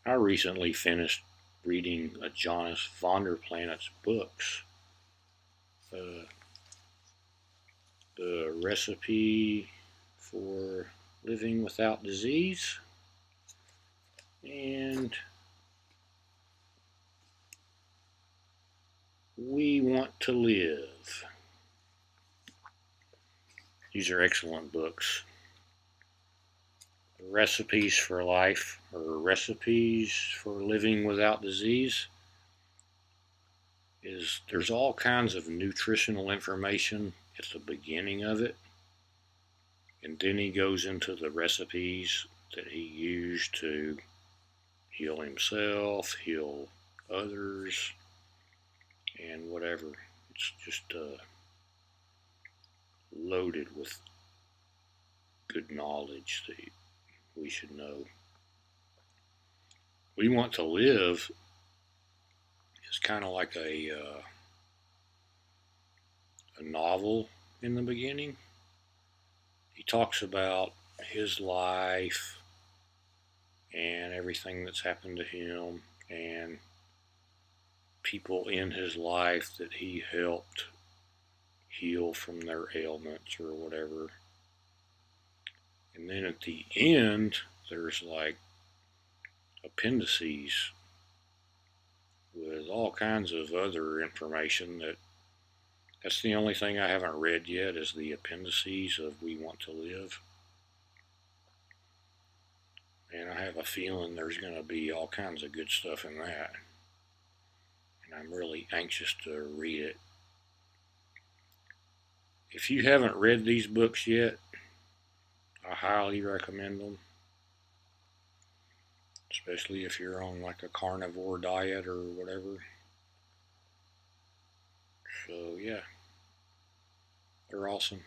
I recently finished reading Aajonus Vonderplanitz's books. Uh, the Recipe for Living Without Disease and We Want to Live. These are excellent books. Recipes for Life, or Recipes for Living Without Disease, there's all kinds of nutritional information at the beginning of it, and then he goes into the recipes that he used to heal himself, heal others, and whatever. It's just loaded with good knowledge that we should know. We Want to Live is kind of like a novel in the beginning. He talks about his life and everything that's happened to him and people in his life that he helped heal from their ailments or whatever. And then at the end, there's like appendices with all kinds of other information that's the only thing I haven't read yet is the appendices of We Want to Live. And I have a feeling there's going to be all kinds of good stuff in that. And I'm really anxious to read it. If you haven't read these books yet, I highly recommend them. Especially if you're on like a carnivore diet or whatever. So yeah, they're awesome.